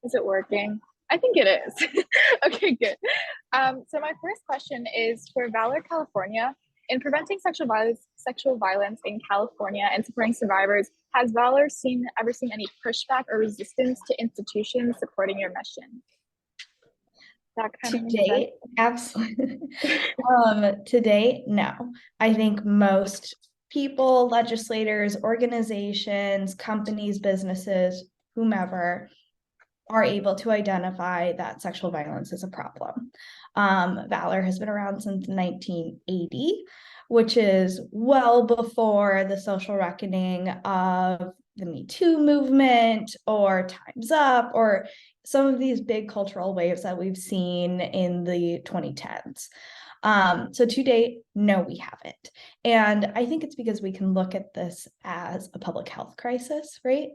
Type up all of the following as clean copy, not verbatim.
Is it working? I think it is. Okay, good. So my first question is for Valor California. In preventing sexual violence in California and supporting survivors, has Valor ever seen any pushback or resistance to institutions supporting your mission? That kind To of makes sense. date, absolutely. To date, no. I think most people, legislators, organizations, companies, businesses, whomever, are able to identify that sexual violence is a problem. Valor has been around since 1980, which is well before the social reckoning of the Me Too movement or Time's Up or some of these big cultural waves that we've seen in the 2010s. So to date, no, we haven't. And I think it's because we can look at this as a public health crisis, right?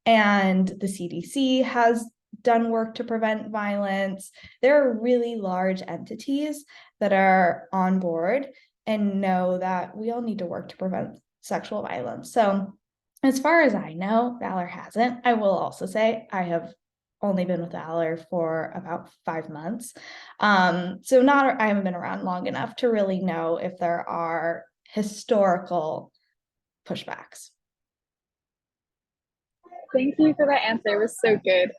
And the CDC has done work to prevent violence. There are really large entities that are on board and know that we all need to work to prevent sexual violence. So as far as I know, Valor hasn't. I will also say I have only been with Valor for about 5 months. So I haven't been around long enough to really know if there are historical pushbacks. Thank you for that answer. It was so good.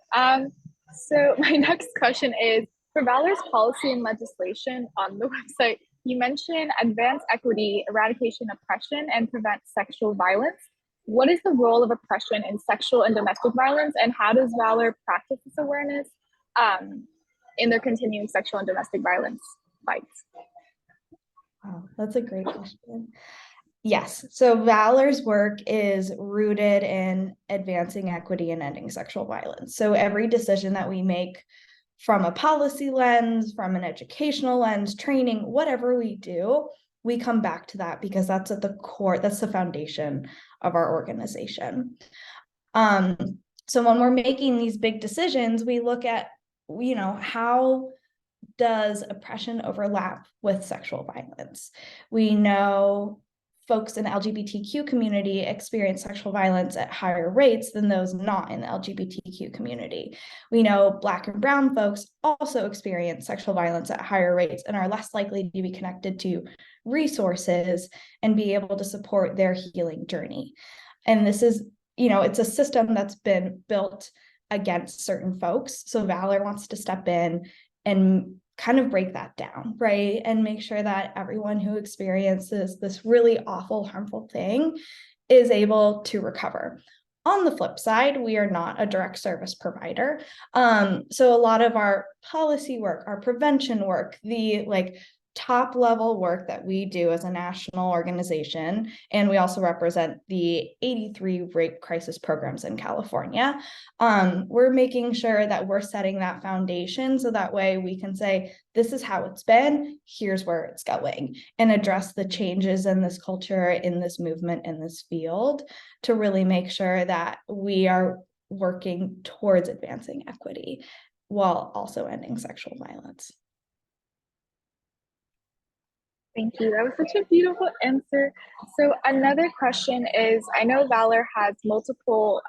So my next question is for Valor's policy and legislation on the website, you mentioned advance equity, eradication oppression, and prevent sexual violence. What is the role of oppression in sexual and domestic violence, and how does Valor practice this awareness in their continuing sexual and domestic violence fights? Wow, that's a great question. Yes. So Valor's work is rooted in advancing equity and ending sexual violence. So every decision that we make from a policy lens, from an educational lens, training, whatever we do, we come back to that because that's at the core, that's the foundation of our organization. So when we're making these big decisions, we look at, how does oppression overlap with sexual violence? We know folks in the LGBTQ community experience sexual violence at higher rates than those not in the LGBTQ community. We know Black and Brown folks also experience sexual violence at higher rates and are less likely to be connected to resources and be able to support their healing journey. And this is, it's a system that's been built against certain folks. So Valor wants to step in and kind of break that down, right? And make sure that everyone who experiences this really awful, harmful thing is able to recover. On the flip side, we are not a direct service provider. So a lot of our policy work, our prevention work, the top level work that we do as a national organization, and we also represent the 83 rape crisis programs in California. We're making sure that we're setting that foundation so that way we can say, this is how it's been, here's where it's going, and address the changes in this culture, in this movement, in this field to really make sure that we are working towards advancing equity while also ending sexual violence. Thank you. That was such a beautiful answer. So another question is, I know Valor has multiple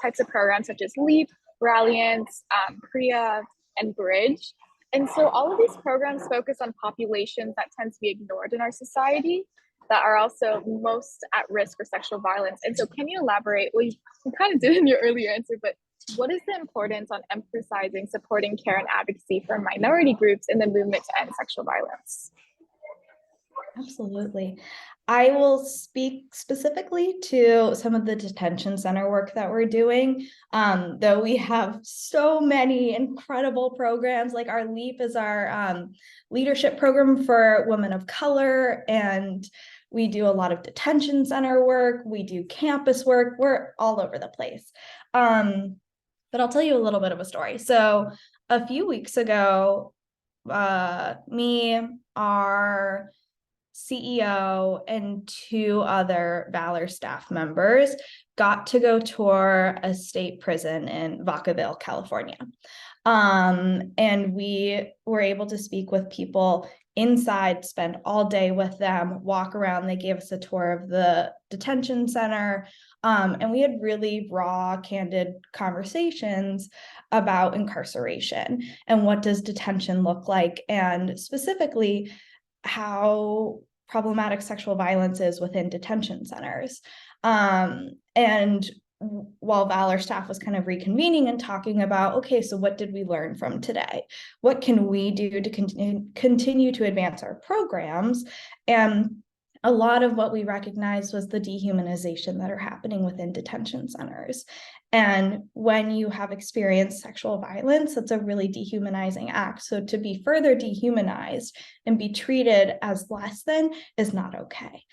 types of programs such as LEAP, Ralliance, PRIA, and Bridge. And so all of these programs focus on populations that tend to be ignored in our society that are also most at risk for sexual violence. And so can you elaborate? Well, you kind of did in your earlier answer, but what is the importance on emphasizing supporting care and advocacy for minority groups in the movement to end sexual violence? Absolutely. I will speak specifically to some of the detention center work that we're doing. Though we have so many incredible programs, like our LEAP is our leadership program for women of color, and we do a lot of detention center work. We do campus work. We're all over the place. But I'll tell you a little bit of a story. So a few weeks ago, me, our CEO, and two other Valor staff members got to go tour a state prison in Vacaville, California. And we were able to speak with people inside, spend all day with them, walk around. They gave us a tour of the detention center. And we had really raw, candid conversations about incarceration and what does detention look like, and specifically how problematic sexual violence is within detention centers. And while Valor staff was kind of reconvening and talking about, okay, so what did we learn from today? What can we do to continue to advance our programs? And a lot of what we recognized was the dehumanization that are happening within detention centers. And when you have experienced sexual violence, that's a really dehumanizing act. So to be further dehumanized and be treated as less than is not okay.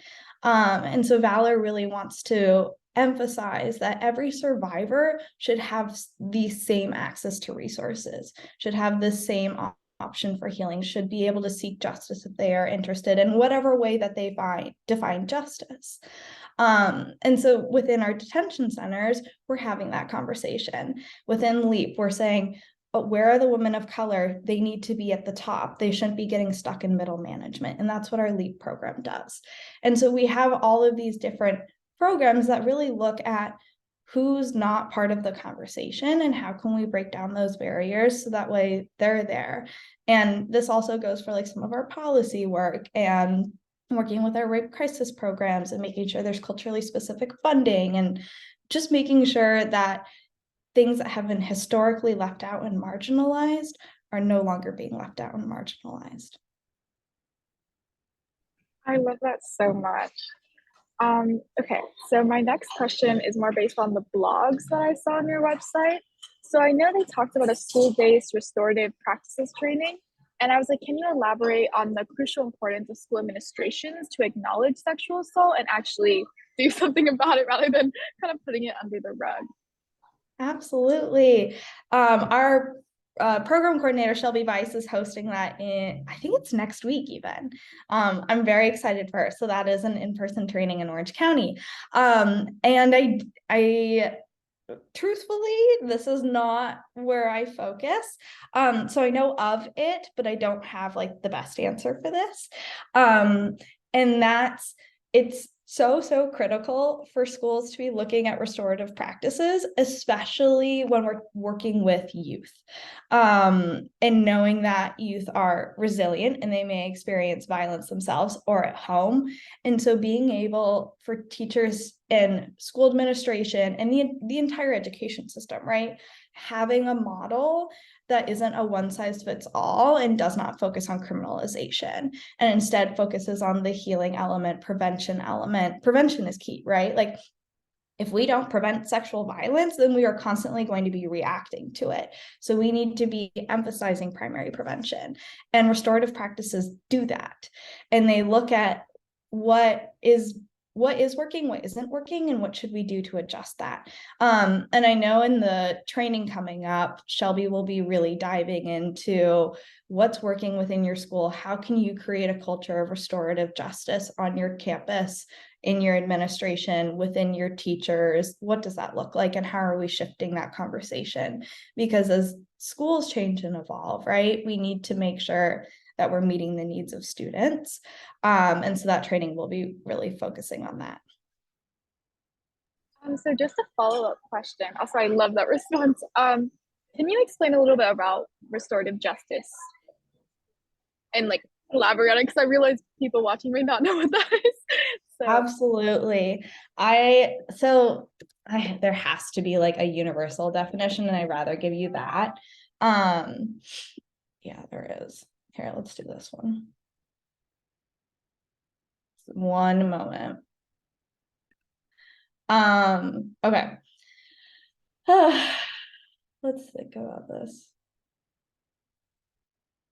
And so Valor really wants to emphasize that every survivor should have the same access to resources, should have the same option for healing, should be able to seek justice if they are interested in whatever way that they define justice. And so within our detention centers, we're having that conversation. Within LEAP, we're saying, but where are the women of color? They need to be at the top. They shouldn't be getting stuck in middle management. And that's what our LEAP program does. And so we have all of these different programs that really look at who's not part of the conversation and how can we break down those barriers so that way they're there. And this also goes for like some of our policy work and working with our rape crisis programs and making sure there's culturally specific funding and just making sure that things that have been historically left out and marginalized are no longer being left out and marginalized. I love that so much. Okay, so my next question is more based on the blogs that I saw on your website. So I know they talked about a school-based restorative practices training, and I was like, can you elaborate on the crucial importance of school administrations to acknowledge sexual assault and actually do something about it rather than kind of putting it under the rug? Absolutely. Our program coordinator, Shelby Weiss, is hosting that I think it's next week even. I'm very excited for her. So that is an in-person training in Orange County. And I truthfully, this is not where I focus. So I know of it, but I don't have like the best answer for this. And it's so critical for schools to be looking at restorative practices, especially when we're working with youth, and knowing that youth are resilient and they may experience violence themselves or at home. And so being able for teachers and school administration and the entire education system, right, having a model that isn't a one size fits all and does not focus on criminalization and instead focuses on the healing element, prevention element. Prevention is key, right? Like if we don't prevent sexual violence, then we are constantly going to be reacting to it. So we need to be emphasizing primary prevention, and restorative practices do that. And they look at what is working, what isn't working, and what should we do to adjust that. And I know in the training coming up, Shelby will be really diving into what's working within your school. How can you create a culture of restorative justice on your campus, in your administration, within your teachers? What does that look like? And how are we shifting that conversation? Because as schools change and evolve, right, we need to make sure that we're meeting the needs of students. And so that training will be really focusing on that. So just a follow-up question. Also, I love that response. Can you explain a little bit about restorative justice and like elaborate on it? Because I realize people watching may not know what that is. So. Absolutely. There has to be like a universal definition, and I'd rather give you that. Yeah, there is. Here, let's do this one. One moment. Okay. Let's think about this.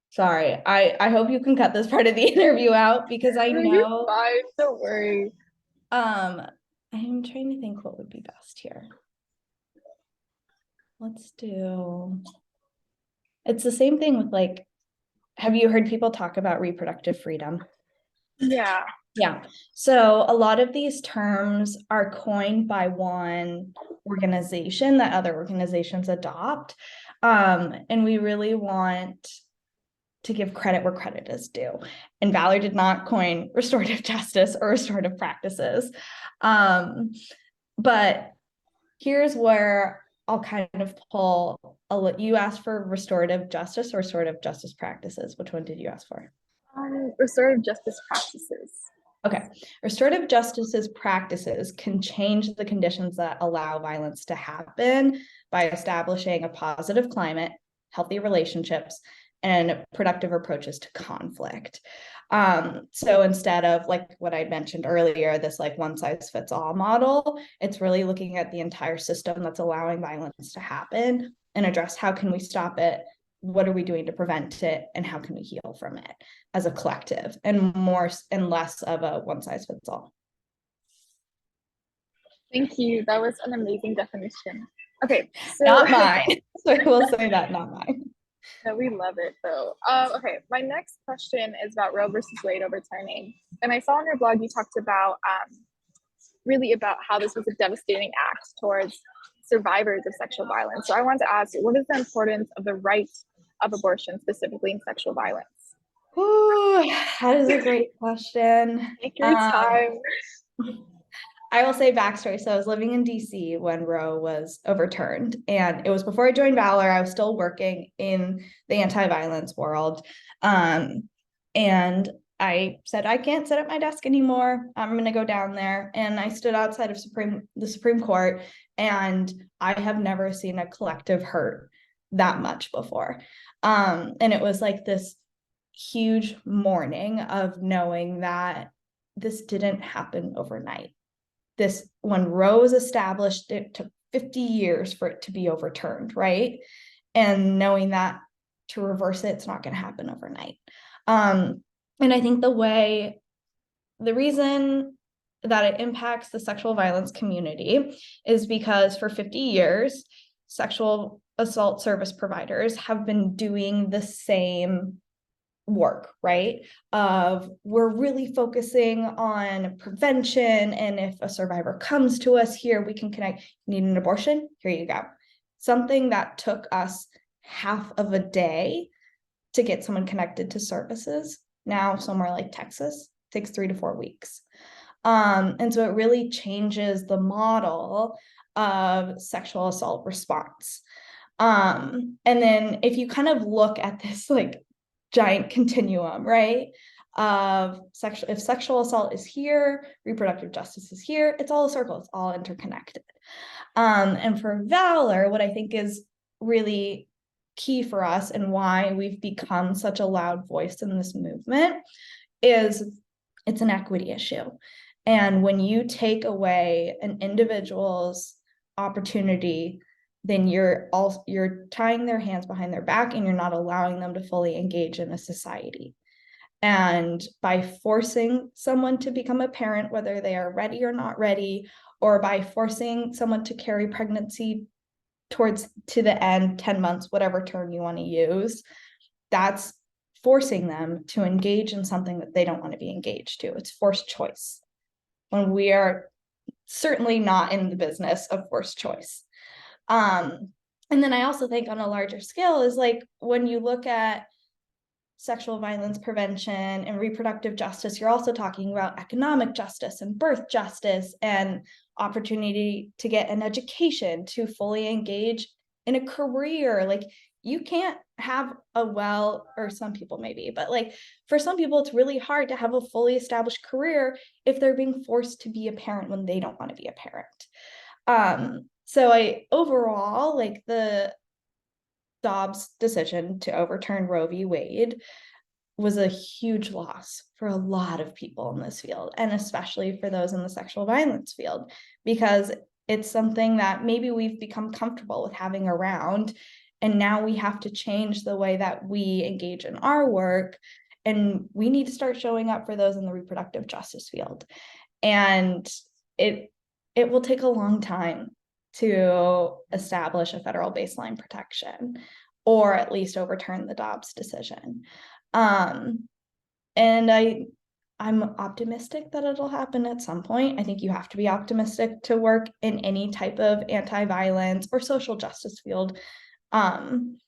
Sorry, I hope you can cut this part of the interview out because I know you're fine, don't worry. I'm trying to think what would be best here. Let's do, it's the same thing with like, have you heard people talk about reproductive freedom? Yeah. Yeah. So a lot of these terms are coined by one organization that other organizations adopt. And we really want to give credit where credit is due. And Valor did not coin restorative justice or restorative practices. But here's where I'll kind of pull, you asked for restorative justice or restorative justice practices. Which one did you ask for? Restorative justice practices. Okay. Restorative justice's practices can change the conditions that allow violence to happen by establishing a positive climate, healthy relationships, and productive approaches to conflict. So instead of like what I mentioned earlier, this like one size fits all model, it's really looking at the entire system that's allowing violence to happen and address how can we stop it, what are we doing to prevent it, and how can we heal from it as a collective, and more and less of a one size fits all. Thank you. That was an amazing definition. Okay, so not mine. So I will say that, not mine. No, we love it though. Okay, my next question is about Roe versus Wade overturning. And I saw on your blog you talked about really about how this was a devastating act towards survivors of sexual violence. So I wanted to ask, what is the importance of the right of abortion, specifically in sexual violence? Ooh, that is a great question. Take your time. I will say backstory. So I was living in DC when Roe was overturned, and it was before I joined Valor. I was still working in the anti-violence world. And I said, I can't sit at my desk anymore. I'm going to go down there. And I stood outside of the Supreme Court, and I have never seen a collective hurt that much before. And it was like this huge mourning of knowing that this didn't happen overnight. This, when Roe was established, it took 50 years for it to be overturned, right? And knowing that to reverse it, it's not going to happen overnight. And I think the reason that it impacts the sexual violence community is because for 50 years, sexual assault service providers have been doing the same work, right? Of we're really focusing on prevention, and if a survivor comes to us here, we can connect. Need an abortion? Here you go. Something that took us half of a day to get someone connected to services, now somewhere like Texas takes 3 to 4 weeks. And so it really changes the model of sexual assault response. And then if you kind of look at this like giant continuum, right? If sexual assault is here, reproductive justice is here, it's all a circle, it's all interconnected. And for Valor, what I think is really key for us and why we've become such a loud voice in this movement is it's an equity issue. And when you take away an individual's opportunity, then you're tying their hands behind their back, and you're not allowing them to fully engage in a society. And by forcing someone to become a parent, whether they are ready or not ready, or by forcing someone to carry pregnancy to the end, 10 months, whatever term you want to use, that's forcing them to engage in something that they don't want to be engaged to. It's forced choice, when we are certainly not in the business of forced choice. And then I also think on a larger scale is like when you look at sexual violence prevention and reproductive justice, you're also talking about economic justice and birth justice and opportunity to get an education, to fully engage in a career. Like you can't have or some people maybe, but like for some people, it's really hard to have a fully established career if they're being forced to be a parent when they don't want to be a parent. So overall, like the Dobbs decision to overturn Roe v. Wade was a huge loss for a lot of people in this field, and especially for those in the sexual violence field, because it's something that maybe we've become comfortable with having around, and now we have to change the way that we engage in our work, and we need to start showing up for those in the reproductive justice field. And it will take a long time to establish a federal baseline protection, or at least overturn the Dobbs decision. And I'm optimistic that it'll happen at some point. I think you have to be optimistic to work in any type of anti-violence or social justice field. And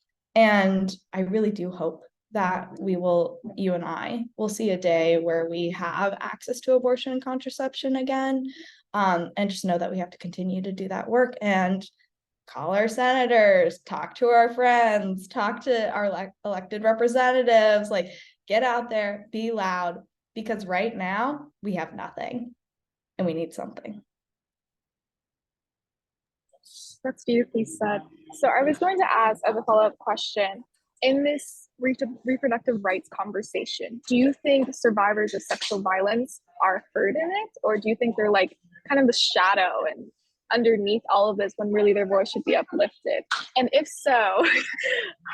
I really do hope that you and I will see a day where we have access to abortion and contraception again. And just know that we have to continue to do that work and call our senators, talk to our friends, talk to our elected representatives, like get out there, be loud, because right now we have nothing and we need something. That's beautifully said. So I was going to ask as a follow-up question, in this reproductive rights conversation, do you think survivors of sexual violence are heard in it? Or do you think they're like kind of the shadow and underneath all of this when really their voice should be uplifted? And if so,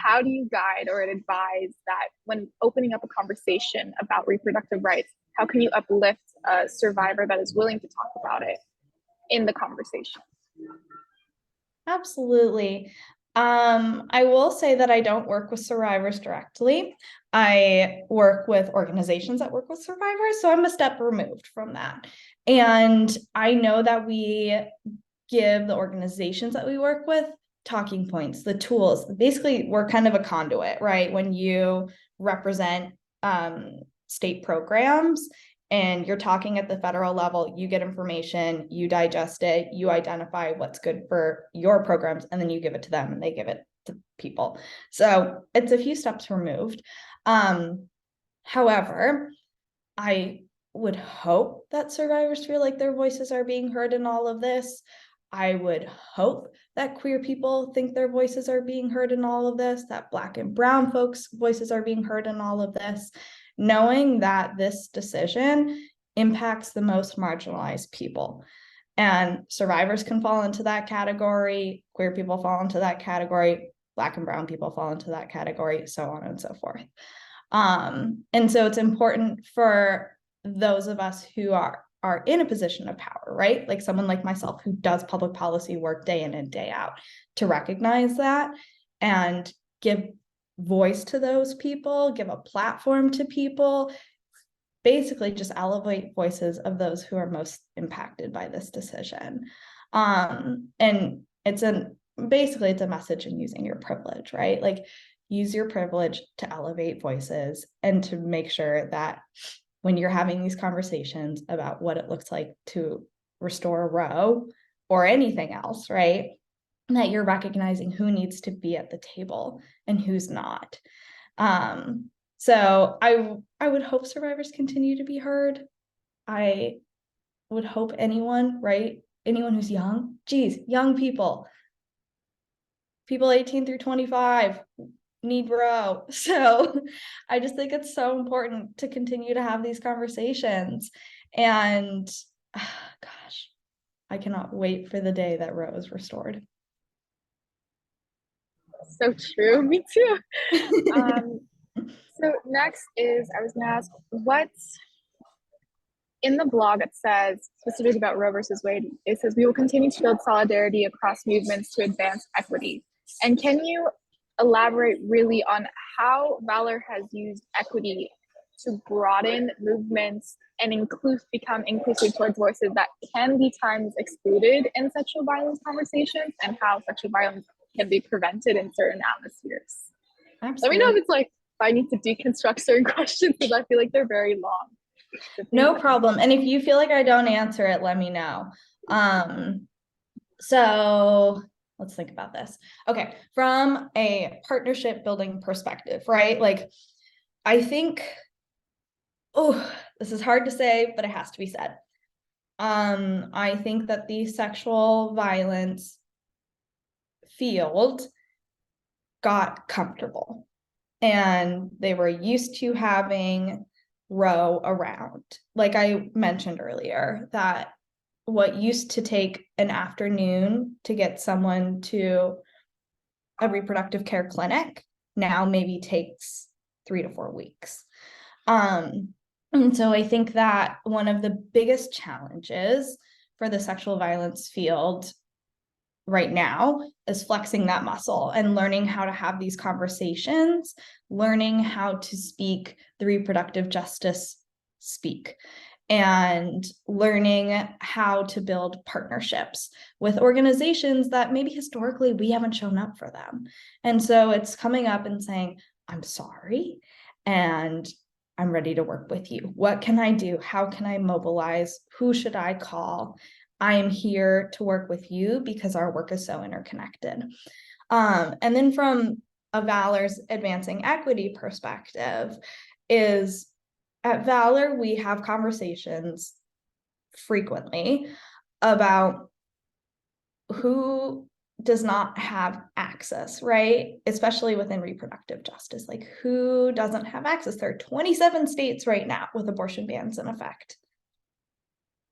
how do you guide or advise that when opening up a conversation about reproductive rights, how can you uplift a survivor that is willing to talk about it in the conversation? Absolutely. I will say that I don't work with survivors directly. I work with organizations that work with survivors, so I'm a step removed from that. And I know that we give the organizations that we work with talking points, the tools. Basically, we're kind of a conduit, right? When you represent state programs and you're talking at the federal level, you get information, you digest it, you identify what's good for your programs, and then you give it to them and they give it to people. So it's a few steps removed. However, I would hope that survivors feel like their voices are being heard in all of this. I would hope that queer people think their voices are being heard in all of this, that Black and brown folks' voices are being heard in all of this, knowing that this decision impacts the most marginalized people. And survivors can fall into that category, queer people fall into that category, Black and brown people fall into that category, so on and so forth. And so it's important for those of us who are in a position of power, right? Like someone like myself who does public policy work day in and day out, to recognize that and give voice to those people, give a platform to people, basically just elevate voices of those who are most impacted by this decision. And basically it's a message in using your privilege, right? Like use your privilege to elevate voices and to make sure that when you're having these conversations about what it looks like to restore Roe or anything else, right, that you're recognizing who needs to be at the table and who's not. So I would hope survivors continue to be heard. I would hope anyone, right, anyone who's young, young people 18 through 25 need Roe. So I just think it's so important to continue to have these conversations. And gosh, I cannot wait for the day that Roe is restored. So true, me too. So next is, I was gonna ask, what's in the blog, it says specifically about Roe versus Wade, it says we will continue to build solidarity across movements to advance equity. And can you elaborate really on how Valor has used equity to broaden movements and become inclusive towards voices that can be times excluded in sexual violence conversations, and how sexual violence can be prevented in certain atmospheres? Absolutely. Let me know if it's like, if I need to deconstruct certain questions, because I feel like they're very long. No problem. And if you feel like I don't answer it, let me know. So let's think about this. Okay, from a partnership building perspective, right? Like, I think, this is hard to say, but it has to be said. I think that the sexual violence field got comfortable and they were used to having Roe around. Like I mentioned earlier, that what used to take an afternoon to get someone to a reproductive care clinic now maybe takes 3 to 4 weeks. And so I think that one of the biggest challenges for the sexual violence field right now is flexing that muscle and learning how to have these conversations, learning how to speak the reproductive justice speak, and learning how to build partnerships with organizations that maybe historically we haven't shown up for them. And so it's coming up and saying, I'm sorry, and I'm ready to work with you. What can I do? How can I mobilize? Who should I call? I am here to work with you because our work is so interconnected. And then from a Valor's advancing equity perspective is at Valor, we have conversations frequently about who does not have access, right? Especially within reproductive justice, like who doesn't have access? There are 27 states right now with abortion bans in effect.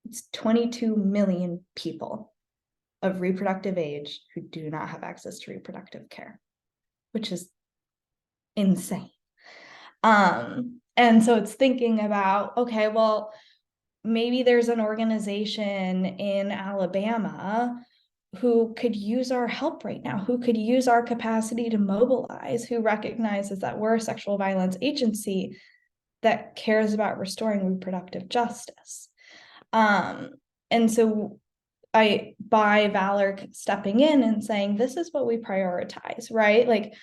It's 22 million people of reproductive age who do not have access to reproductive care, which is insane. And so it's thinking about, okay, well, maybe there's an organization in Alabama who could use our help right now, who could use our capacity to mobilize, who recognizes that we're a sexual violence agency that cares about restoring reproductive justice. And so by Valor stepping in and saying, this is what we prioritize, right? Like,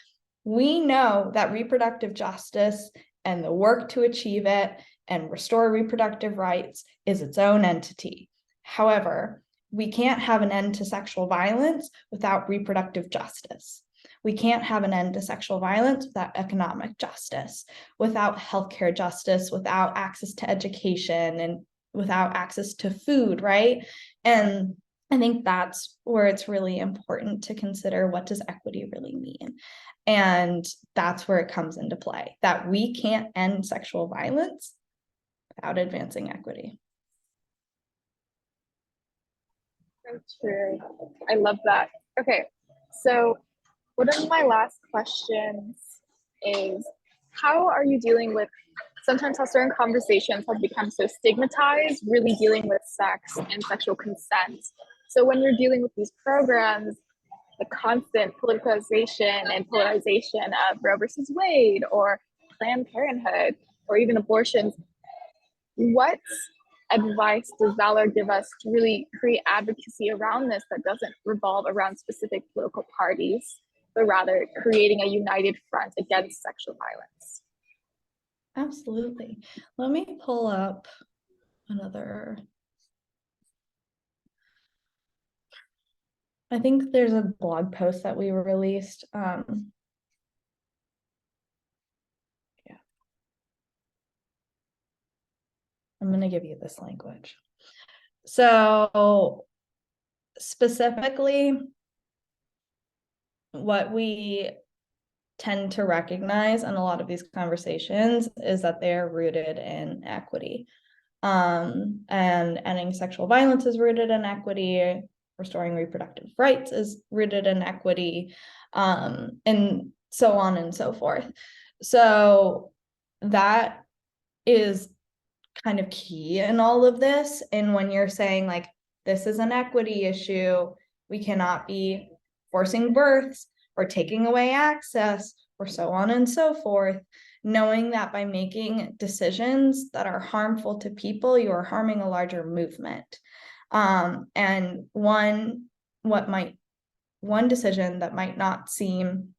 we know that reproductive justice and the work to achieve it and restore reproductive rights is its own entity. However, we can't have an end to sexual violence without reproductive justice. We can't have an end to sexual violence without economic justice, without healthcare justice, without access to education, and without access to food, right? And I think that's where it's really important to consider, what does equity really mean? And that's where it comes into play, that we can't end sexual violence without advancing equity. So true. I love that. Okay, so one of my last questions is, how are you dealing with sometimes how certain conversations have become so stigmatized, really dealing with sex and sexual consent? So when you're dealing with these programs, the constant politicization and polarization of Roe versus Wade or Planned Parenthood or even abortions, what advice does Valor give us to really create advocacy around this that doesn't revolve around specific political parties, but rather creating a united front against sexual violence? Absolutely. Let me pull up another. I think there's a blog post that we released. Yeah. I'm going to give you this language. So specifically, what we tend to recognize in a lot of these conversations is that they're rooted in equity. And ending sexual violence is rooted in equity. Restoring reproductive rights is rooted in equity, and so on and so forth. So that is kind of key in all of this. And when you're saying, like, this is an equity issue, we cannot be forcing births or taking away access or so on and so forth, knowing that by making decisions that are harmful to people, you are harming a larger movement. And one decision that might not seem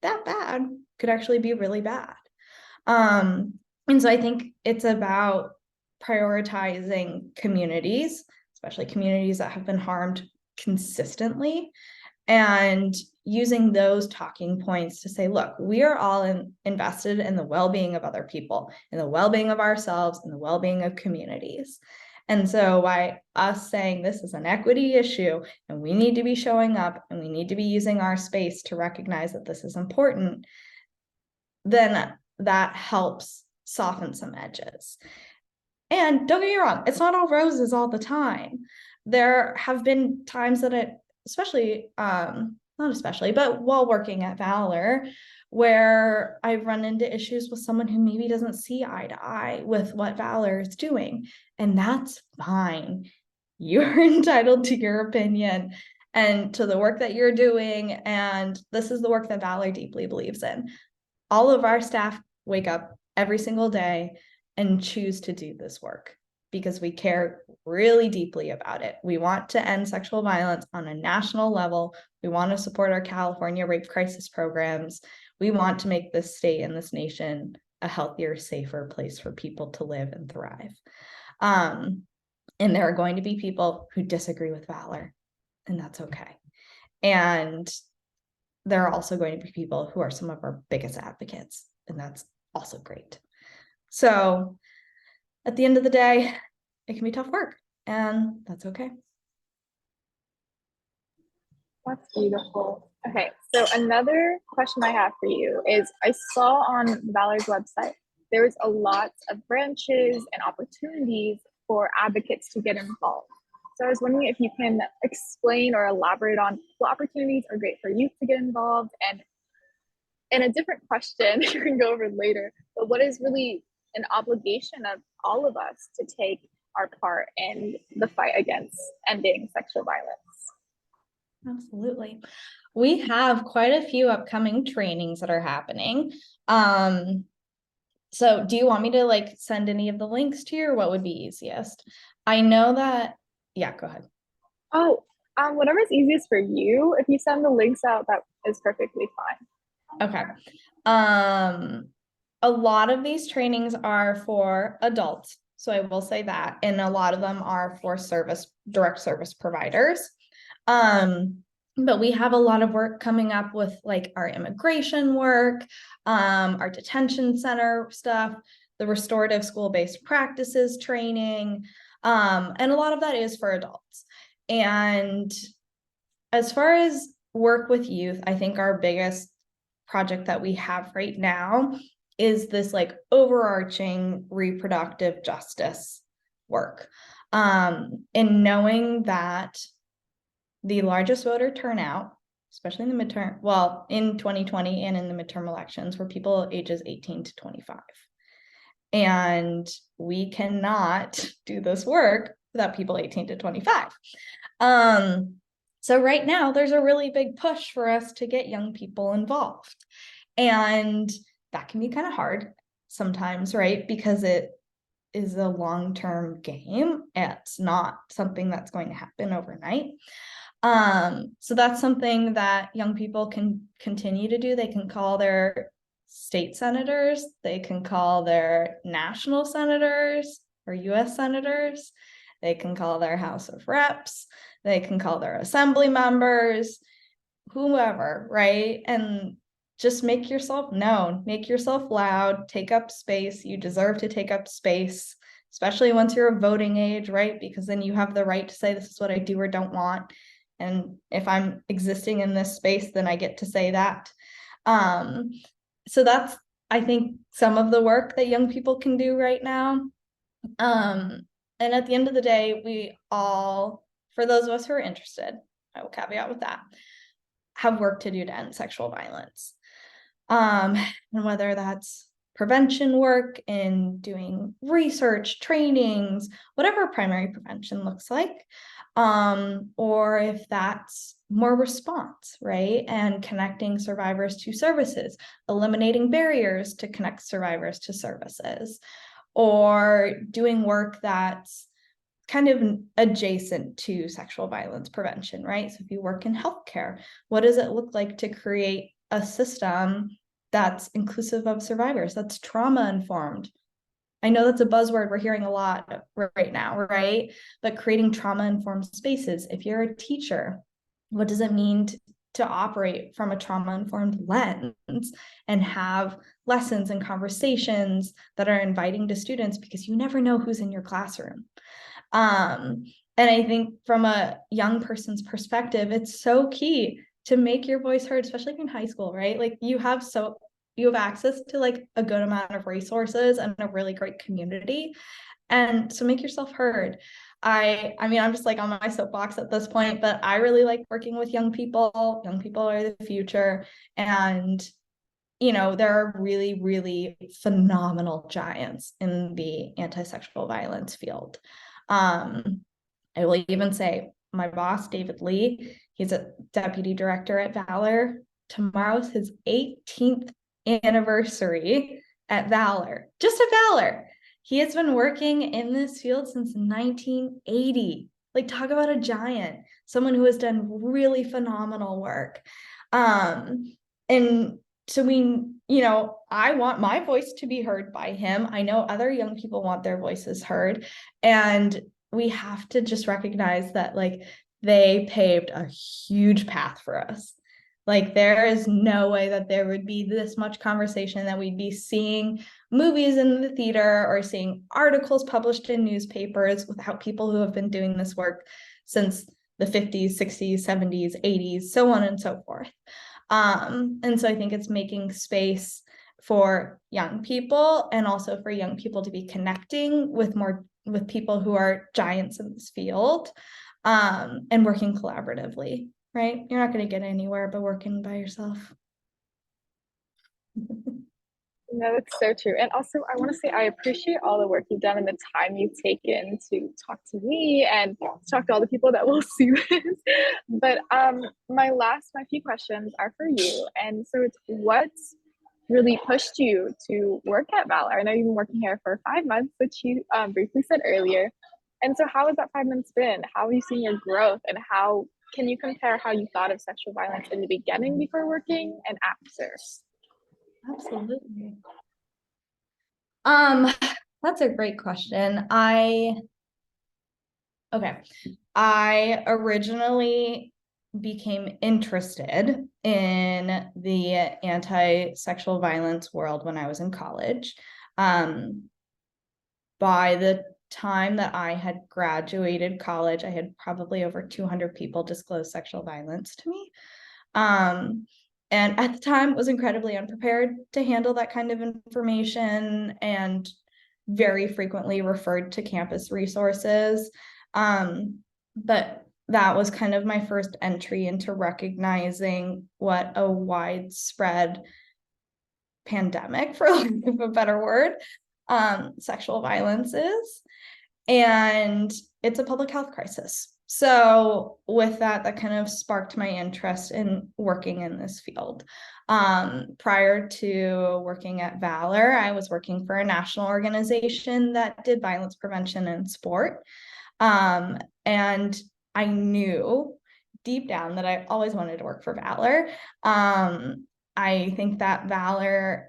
that bad could actually be really bad. And so I think it's about prioritizing communities, especially communities that have been harmed consistently, and using those talking points to say, look, we are all invested in the well-being of other people, in the well-being of ourselves, in the well-being of communities. And so by us saying this is an equity issue and we need to be showing up and we need to be using our space to recognize that this is important, then that helps soften some edges. And don't get me wrong, it's not all roses all the time. There have been times that it, especially, not especially, but while working at Valor, where I've run into issues with someone who maybe doesn't see eye to eye with what Valor is doing. And that's fine. You're entitled to your opinion and to the work that you're doing. And this is the work that Valor deeply believes in. All of our staff wake up every single day and choose to do this work because we care really deeply about it. We want to end sexual violence on a national level. We want to support our California rape crisis programs. We want to make this state and this nation a healthier, safer place for people to live and thrive. And there are going to be people who disagree with valor, and that's okay. And there are also going to be people who are some of our biggest advocates, and that's also great. So at the end of the day, it can be tough work, and that's okay. That's beautiful. Okay, so another question I have for you is I saw on Valor's website there was a lot of branches and opportunities for advocates to get involved. So I was wondering if you can explain or elaborate on what opportunities are great for youth to get involved, and a different question you can go over later, but what is really an obligation of all of us to take our part in the fight against ending sexual violence? Absolutely. We have quite a few upcoming trainings that are happening. So do you want me to like send any of the links to you, or what would be easiest? I know that, yeah, go ahead. Oh, whatever's easiest for you. If you send the links out, that is perfectly fine. Okay. A lot of these trainings are for adults, so I will say that, and a lot of them are for direct service providers. But we have a lot of work coming up with like our immigration work, our detention center stuff, the restorative school-based practices training, and a lot of that is for adults. And as far as work with youth, I think our biggest project that we have right now is this like overarching reproductive justice work. And knowing that the largest voter turnout, especially in the midterm, well, in 2020 and in the midterm elections, were people ages 18 to 25. And we cannot do this work without people 18 to 25. So right now there's a really big push for us to get young people involved. And that can be kind of hard sometimes, right? Because it is a long-term game. It's not something that's going to happen overnight. So that's something that young people can continue to do. They can call their state senators, they can call their national senators or US senators, they can call their House of Reps, they can call their assembly members, whoever, right? And just make yourself known, make yourself loud, take up space. You deserve to take up space, especially once you're of voting age, right? Because then you have the right to say, this is what I do or don't want. And if I'm existing in this space, then I get to say that. So that's, I think, some of the work that young people can do right now. And at the end of the day, we all, for those of us who are interested, I will caveat with that, have work to do to end sexual violence. And whether that's prevention work in doing research, trainings, whatever primary prevention looks like, or if that's more response, right? And connecting survivors to services, eliminating barriers to connect survivors to services, or doing work that's kind of adjacent to sexual violence prevention, right? So if you work in healthcare, what does it look like to create a system that's inclusive of survivors, that's trauma informed? I know that's a buzzword we're hearing a lot right now, right? But creating trauma informed spaces. If you're a teacher, what does it mean to operate from a trauma informed lens and have lessons and conversations that are inviting to students, because you never know who's in your classroom. And I think from a young person's perspective, it's so key to make your voice heard, especially if you're in high school, right? Like you have access to like a good amount of resources and a really great community. And so make yourself heard. I mean, I'm just like on my soapbox at this point, but I really like working with young people. Young people are the future. And, you know, there are really, really phenomenal giants in the anti-sexual violence field. I will even say my boss, David Lee, he's a deputy director at Valor. Tomorrow's his 18th anniversary at Valor, just at Valor. He has been working in this field since 1980. Like, talk about a giant, someone who has done really phenomenal work. And so I want my voice to be heard by him. I know other young people want their voices heard. And we have to just recognize that like they paved a huge path for us. Like there is no way that there would be this much conversation, that we'd be seeing movies in the theater or seeing articles published in newspapers without people who have been doing this work since the 50s, 60s, 70s, 80s, so on and so forth. And so I think it's making space for young people, and also for young people to be connecting with people who are giants in this field, and working collaboratively, right? You're not going to get anywhere by working by yourself. No, it's so true. And also, I want to say I appreciate all the work you've done and the time you've taken to talk to me and talk to all the people that will see this. But my few questions are for you. And so it's, what's really pushed you to work at Valor? I know you've been working here for 5 months, which you briefly said earlier. And so how has that 5 months been? How have you seen your growth, and how can you compare how you thought of sexual violence in the beginning before working and after? Absolutely. That's a great question. I originally became interested in the anti-sexual violence world when I was in college. By the time that I had graduated college, I had probably over 200 people disclose sexual violence to me. And at the time, was incredibly unprepared to handle that kind of information, and very frequently referred to campus resources. But that was kind of my first entry into recognizing what a widespread pandemic, for lack of a better word, sexual violence is. And it's a public health crisis. So with that kind of sparked my interest in working in this field. Prior to working at Valor, I was working for a national organization that did violence prevention in sport. And I knew deep down that I always wanted to work for Valor. I think that Valor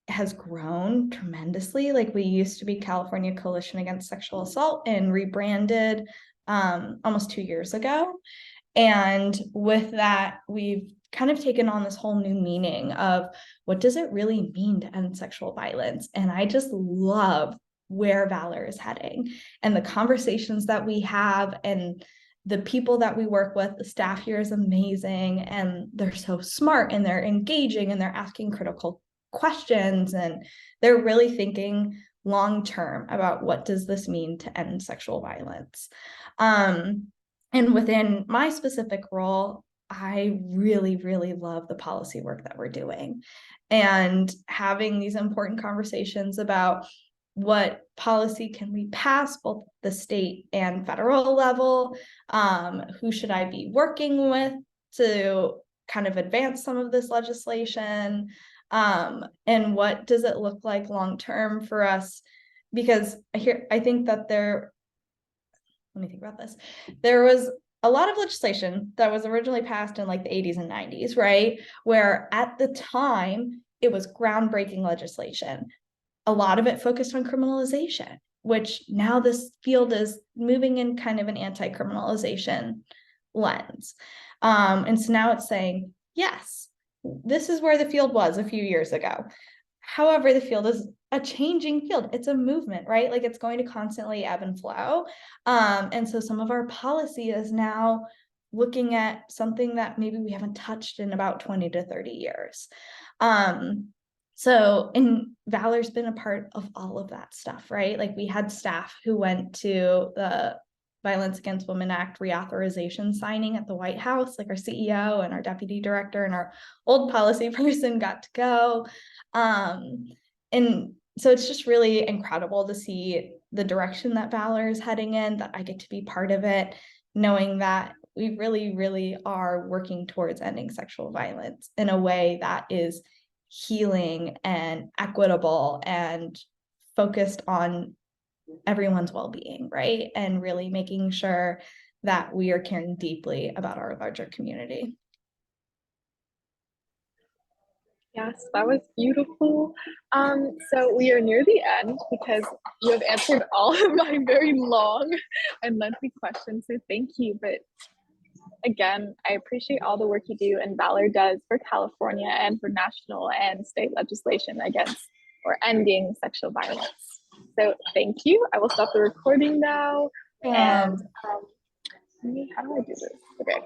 has grown tremendously. Like, we used to be California Coalition Against Sexual Assault and rebranded almost 2 years ago. And with that, we've kind of taken on this whole new meaning of what does it really mean to end sexual violence? And I just love where Valor is heading, and the conversations that we have, and the people that we work with. The staff here is amazing, and they're so smart, and they're engaging, and they're asking critical questions, and they're really thinking long term about what does this mean to end sexual violence. And within my specific role, I really, really love the policy work that we're doing, and having these important conversations about what policy can we pass, both the state and federal level. Who should I be working with to kind of advance some of this legislation? And what does it look like long term for us? Because I think that let me think about this. There was a lot of legislation that was originally passed in like the 80s and 90s, right? Where at the time it was groundbreaking legislation. A lot of it focused on criminalization, which now this field is moving in kind of an anti-criminalization lens. And so now it's saying, yes, this is where the field was a few years ago. However, the field is a changing field. It's a movement, right? Like, it's going to constantly ebb and flow. And so some of our policy is now looking at something that maybe we haven't touched in about 20 to 30 years. And Valor's been a part of all of that stuff, right? Like, we had staff who went to the Violence Against Women Act reauthorization signing at the White House, like our CEO and our deputy director and our old policy person got to go. And so it's just really incredible to see the direction that Valor is heading in, that I get to be part of it, knowing that we really, really are working towards ending sexual violence in a way that is healing and equitable and focused on everyone's well-being, right? And really making sure that we are caring deeply about our larger community. Yes, that was beautiful. So we are near the end because you have answered all of my very long and lengthy questions. So thank you. But again, I appreciate all the work you do and Valor does for California and for national and state legislation against or ending sexual violence. So thank you. I will stop the recording now. And Um, how do I do this? Okay.